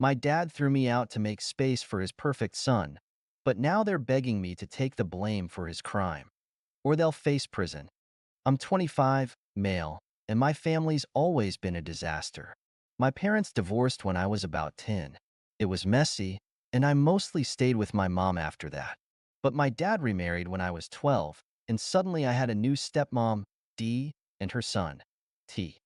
My dad threw me out to make space for his perfect son, but now they're begging me to take the blame for his crime, or they'll face prison. I'm 25, male, and my family's always been a disaster. My parents divorced when I was about 10. It was messy, and I mostly stayed with my mom after that. But my dad remarried when I was 12, and suddenly I had a new stepmom, Dee, and her son, T.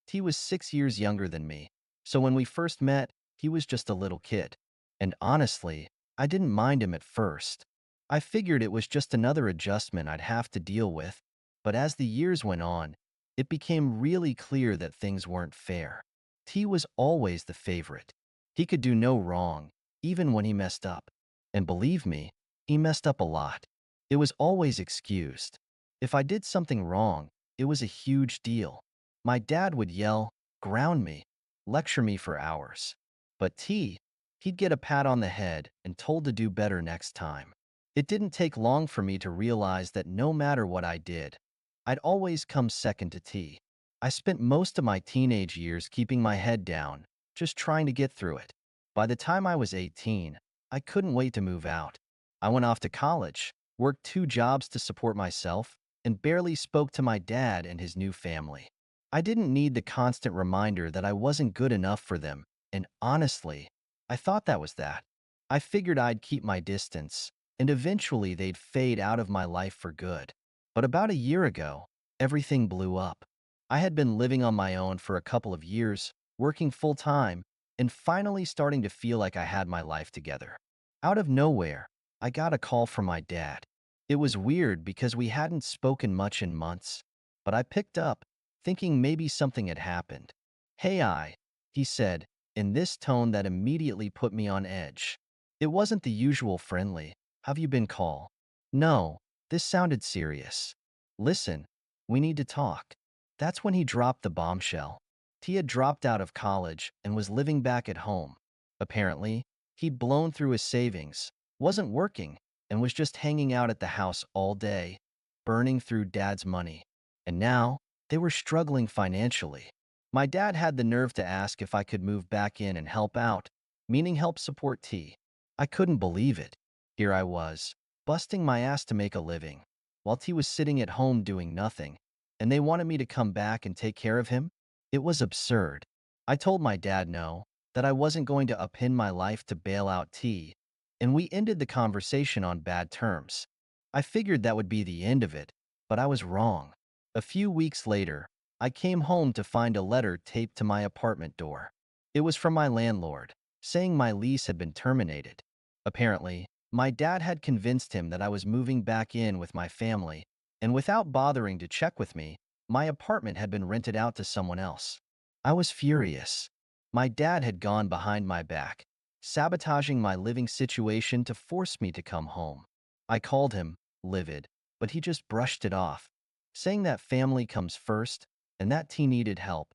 T was 6 years younger than me, so when we first met, he was just a little kid. And honestly, I didn't mind him at first. I figured it was just another adjustment I'd have to deal with, but as the years went on, it became really clear that things weren't fair. T was always the favorite. He could do no wrong, even when he messed up. And believe me, he messed up a lot. It was always excused. If I did something wrong, it was a huge deal. My dad would yell, ground me, lecture me for hours. But he'd get a pat on the head and told to do better next time. It didn't take long for me to realize that no matter what I did, I'd always come second to T. I spent most of my teenage years keeping my head down, just trying to get through it. By the time I was 18, I couldn't wait to move out. I went off to college, worked 2 jobs to support myself, and barely spoke to my dad and his new family. I didn't need the constant reminder that I wasn't good enough for them, and honestly, I thought that was that. I figured I'd keep my distance, and eventually they'd fade out of my life for good. But about a year ago, everything blew up. I had been living on my own for a couple of years, working full-time, and finally starting to feel like I had my life together. Out of nowhere, I got a call from my dad. It was weird because we hadn't spoken much in months, but I picked up, thinking maybe something had happened. He said, in this tone that immediately put me on edge. It wasn't the usual friendly, have you been call? No, this sounded serious. Listen, we need to talk. That's when he dropped the bombshell. T had dropped out of college and was living back at home. Apparently, he'd blown through his savings, wasn't working, and was just hanging out at the house all day, burning through dad's money. And now, they were struggling financially. My dad had the nerve to ask if I could move back in and help out, meaning help support T. I couldn't believe it. Here I was, busting my ass to make a living, while T was sitting at home doing nothing, and they wanted me to come back and take care of him? It was absurd. I told my dad no, that I wasn't going to upend my life to bail out T, and we ended the conversation on bad terms. I figured that would be the end of it, but I was wrong. A few weeks later, I came home to find a letter taped to my apartment door. It was from my landlord, saying my lease had been terminated. Apparently, my dad had convinced him that I was moving back in with my family, and without bothering to check with me, my apartment had been rented out to someone else. I was furious. My dad had gone behind my back, sabotaging my living situation to force me to come home. I called him, livid, but he just brushed it off, saying that family comes first and that T needed help.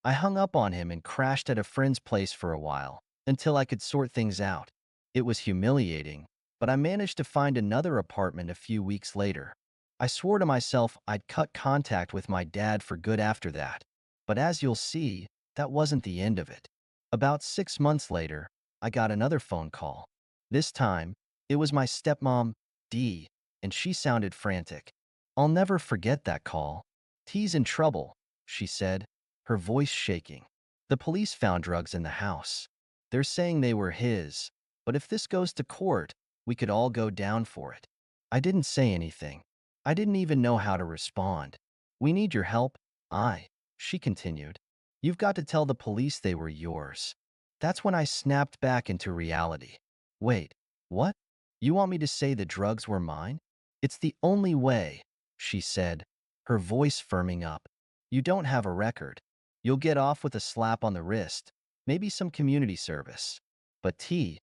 I hung up on him and crashed at a friend's place for a while, until I could sort things out. It was humiliating, but I managed to find another apartment a few weeks later. I swore to myself I'd cut contact with my dad for good after that. But as you'll see, that wasn't the end of it. About 6 months later, I got another phone call. This time, it was my stepmom, Dee, and she sounded frantic. I'll never forget that call. T's in trouble, she said, her voice shaking. The police found drugs in the house. They're saying they were his, but if this goes to court, we could all go down for it. I didn't say anything. I didn't even know how to respond. We need your help, she continued. You've got to tell the police they were yours. That's when I snapped back into reality. Wait, what? You want me to say the drugs were mine? It's the only way, she said, her voice firming up. You don't have a record. You'll get off with a slap on the wrist, maybe some community service. But he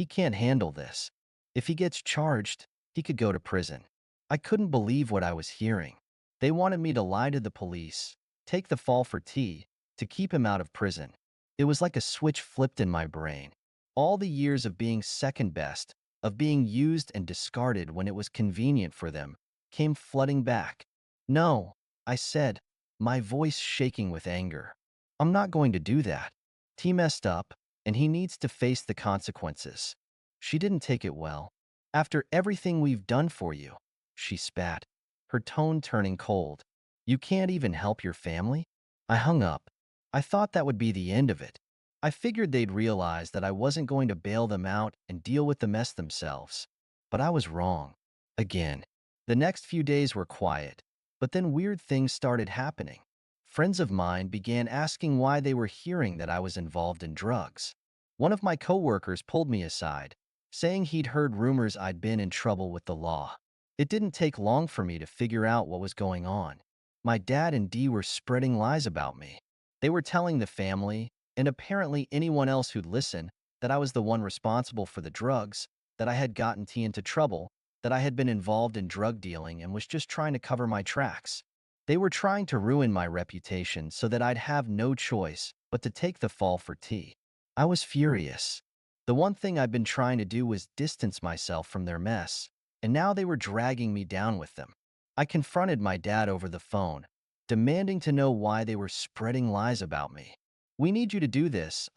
can't handle this. If he gets charged, he could go to prison. I couldn't believe what I was hearing. They wanted me to lie to the police, take the fall for T, to keep him out of prison. It was like a switch flipped in my brain. All the years of being second best, of being used and discarded when it was convenient for them, came flooding back. No, I said, my voice shaking with anger. I'm not going to do that. T messed up, and he needs to face the consequences. She didn't take it well. After everything we've done for you, she spat, her tone turning cold. You can't even help your family? I hung up. I thought that would be the end of it. I figured they'd realize that I wasn't going to bail them out and deal with the mess themselves. But I was wrong. Again. The next few days were quiet, but then weird things started happening. Friends of mine began asking why they were hearing that I was involved in drugs. One of my coworkers pulled me aside, saying he'd heard rumors I'd been in trouble with the law. It didn't take long for me to figure out what was going on. My dad and Dee were spreading lies about me. They were telling the family, and apparently anyone else who'd listen, that I was the one responsible for the drugs, that I had gotten T into trouble, that I had been involved in drug dealing and was just trying to cover my tracks. They were trying to ruin my reputation so that I'd have no choice but to take the fall for T. I was furious. The one thing I'd been trying to do was distance myself from their mess, and now they were dragging me down with them. I confronted my dad over the phone, demanding to know why they were spreading lies about me. We need you to do this,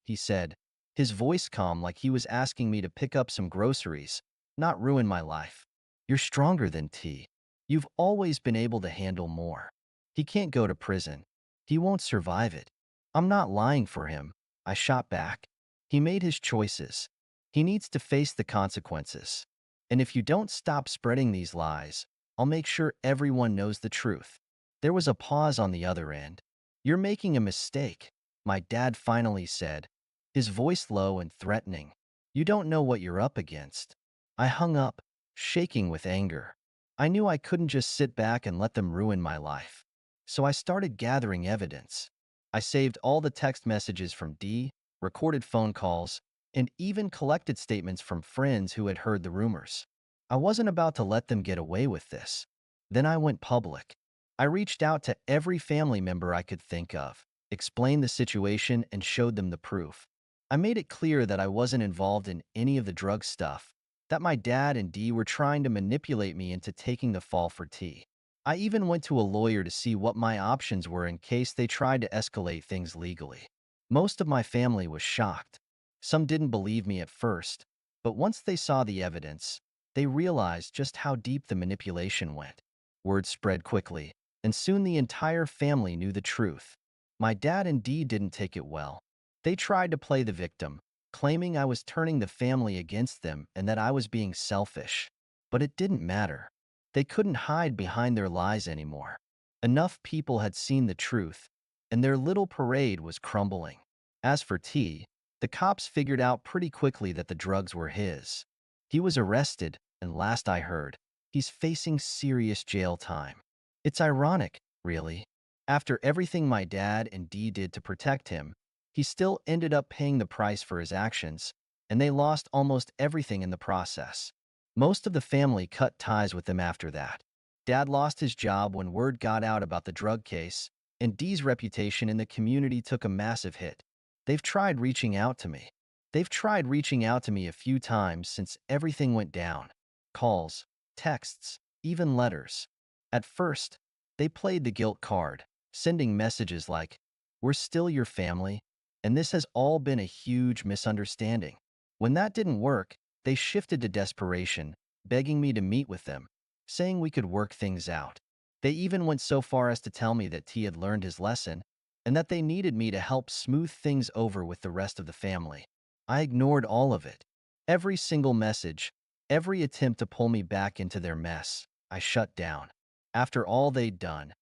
he said, his voice calm like he was asking me to pick up some groceries, not ruin my life. You're stronger than T. You've always been able to handle more. He can't go to prison. He won't survive it. I'm not lying for him, I shot back. He made his choices. He needs to face the consequences. And if you don't stop spreading these lies, I'll make sure everyone knows the truth. There was a pause on the other end. You're making a mistake, my dad finally said, his voice low and threatening. You don't know what you're up against. I hung up, shaking with anger. I knew I couldn't just sit back and let them ruin my life. So I started gathering evidence. I saved all the text messages from Dee, recorded phone calls, and even collected statements from friends who had heard the rumors. I wasn't about to let them get away with this. Then I went public. I reached out to every family member I could think of, explained the situation, and showed them the proof. I made it clear that I wasn't involved in any of the drug stuff, that my dad and Dee were trying to manipulate me into taking the fall for T. I even went to a lawyer to see what my options were in case they tried to escalate things legally. Most of my family was shocked. Some didn't believe me at first, but once they saw the evidence, they realized just how deep the manipulation went. Word spread quickly, and soon the entire family knew the truth. My dad and Dee didn't take it well. They tried to play the victim, claiming I was turning the family against them and that I was being selfish. But it didn't matter. They couldn't hide behind their lies anymore. Enough people had seen the truth, and their little parade was crumbling. As for T, the cops figured out pretty quickly that the drugs were his. He was arrested, and last I heard, he's facing serious jail time. It's ironic, really. After everything my dad and Dee did to protect him, he still ended up paying the price for his actions, and they lost almost everything in the process. Most of the family cut ties with them after that. Dad lost his job when word got out about the drug case, and Dee's reputation in the community took a massive hit. They've tried reaching out to me. They've tried reaching out to me a few times since everything went down. Calls, texts, even letters. At first, they played the guilt card, sending messages like, "We're still your family, and this has all been a huge misunderstanding." When that didn't work, they shifted to desperation, begging me to meet with them, saying we could work things out. They even went so far as to tell me that T had learned his lesson and that they needed me to help smooth things over with the rest of the family. I ignored all of it. Every single message, every attempt to pull me back into their mess, I shut down. After all they'd done,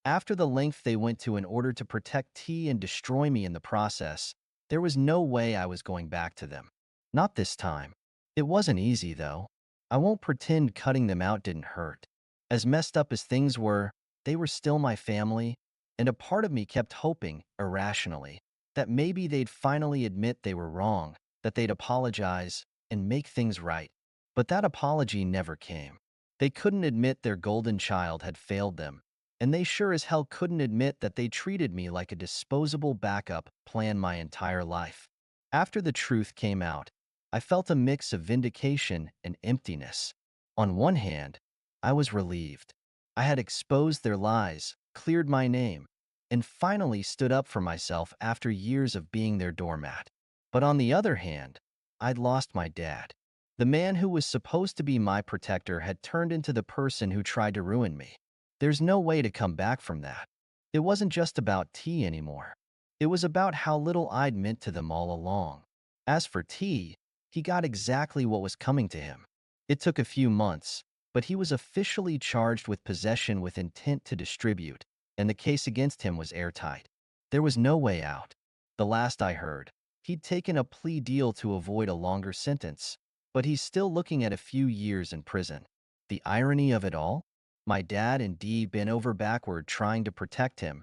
after the length they went to in order to protect T and destroy me in the process, there was no way I was going back to them. Not this time. It wasn't easy, though. I won't pretend cutting them out didn't hurt. As messed up as things were, they were still my family, and a part of me kept hoping, irrationally, that maybe they'd finally admit they were wrong, that they'd apologize, and make things right. But that apology never came. They couldn't admit their golden child had failed them, and they sure as hell couldn't admit that they treated me like a disposable backup plan my entire life. After the truth came out, I felt a mix of vindication and emptiness. On one hand, I was relieved. I had exposed their lies, cleared my name, and finally stood up for myself after years of being their doormat. But on the other hand, I'd lost my dad. The man who was supposed to be my protector had turned into the person who tried to ruin me. There's no way to come back from that. It wasn't just about T anymore. It was about how little I'd meant to them all along. As for T, he got exactly what was coming to him. It took a few months, but he was officially charged with possession with intent to distribute, and the case against him was airtight. There was no way out. The last I heard, he'd taken a plea deal to avoid a longer sentence, but he's still looking at a few years in prison. The irony of it all? My dad and Dee bent over backward trying to protect him,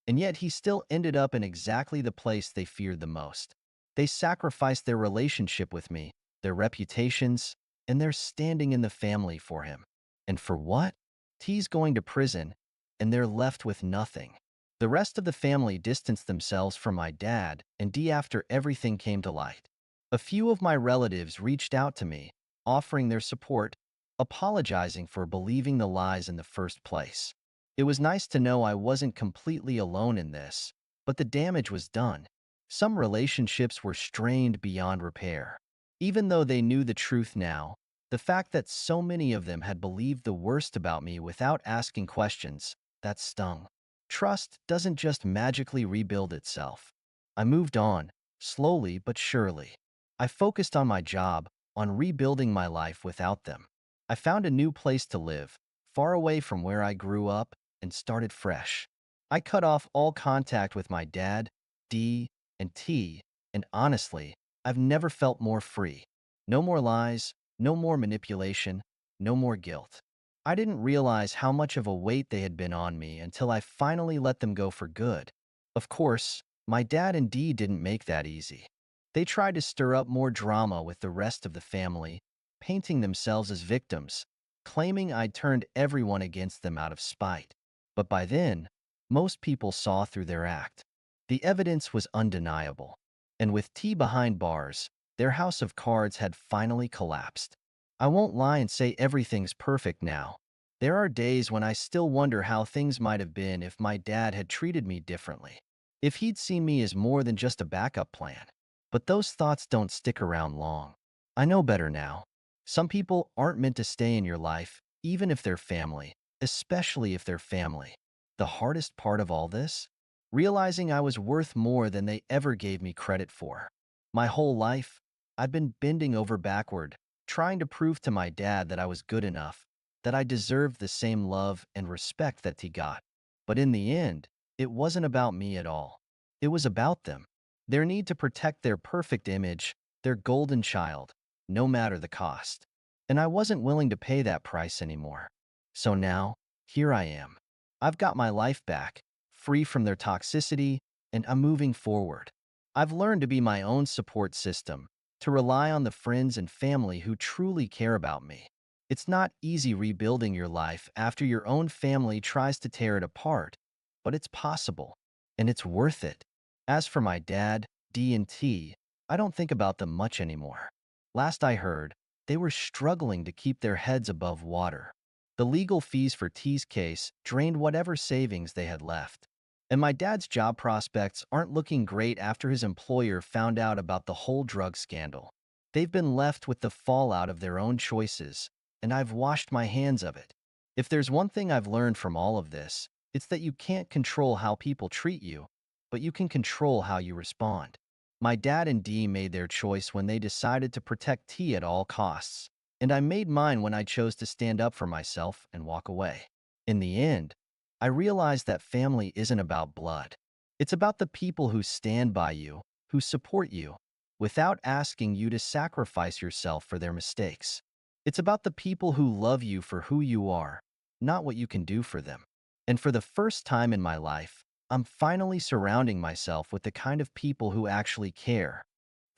and yet he still ended up in exactly the place they feared the most. They sacrificed their relationship with me, their reputations, and their standing in the family for him. And for what? T's going to prison, and they're left with nothing. The rest of the family distanced themselves from my dad and Dee after everything came to light. A few of my relatives reached out to me, offering their support, apologizing for believing the lies in the first place. It was nice to know I wasn't completely alone in this, but the damage was done. Some relationships were strained beyond repair. Even though they knew the truth now, the fact that so many of them had believed the worst about me without asking questions, that stung. Trust doesn't just magically rebuild itself. I moved on, slowly but surely. I focused on my job, on rebuilding my life without them. I found a new place to live, far away from where I grew up, and started fresh. I cut off all contact with my dad, Dee, and T, and honestly, I've never felt more free. No more lies, no more manipulation, no more guilt. I didn't realize how much of a weight they had been on me until I finally let them go for good. Of course, my dad and Dee didn't make that easy. They tried to stir up more drama with the rest of the family, painting themselves as victims, claiming I'd turned everyone against them out of spite. But by then, most people saw through their act. The evidence was undeniable. And with T behind bars, their house of cards had finally collapsed. I won't lie and say everything's perfect now. There are days when I still wonder how things might have been if my dad had treated me differently. If he'd seen me as more than just a backup plan. But those thoughts don't stick around long. I know better now. Some people aren't meant to stay in your life, even if they're family, especially if they're family. The hardest part of all this? Realizing I was worth more than they ever gave me credit for. My whole life, I'd been bending over backward, trying to prove to my dad that I was good enough, that I deserved the same love and respect that he got. But in the end, it wasn't about me at all. It was about them. Their need to protect their perfect image, their golden child, no matter the cost. And I wasn't willing to pay that price anymore. So now, here I am. I've got my life back, free from their toxicity, and I'm moving forward. I've learned to be my own support system, to rely on the friends and family who truly care about me. It's not easy rebuilding your life after your own family tries to tear it apart, but it's possible, and it's worth it. As for my dad, D and T, I don't think about them much anymore. Last I heard, they were struggling to keep their heads above water. The legal fees for T's case drained whatever savings they had left. And my dad's job prospects aren't looking great after his employer found out about the whole drug scandal. They've been left with the fallout of their own choices, and I've washed my hands of it. If there's one thing I've learned from all of this, it's that you can't control how people treat you, but you can control how you respond. My dad and Dee made their choice when they decided to protect T at all costs, and I made mine when I chose to stand up for myself and walk away. In the end, I realized that family isn't about blood. It's about the people who stand by you, who support you, without asking you to sacrifice yourself for their mistakes. It's about the people who love you for who you are, not what you can do for them. And for the first time in my life, I'm finally surrounding myself with the kind of people who actually care.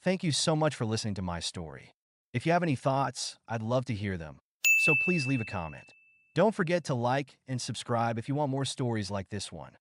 Thank you so much for listening to my story. If you have any thoughts, I'd love to hear them. So please leave a comment. Don't forget to like and subscribe if you want more stories like this one.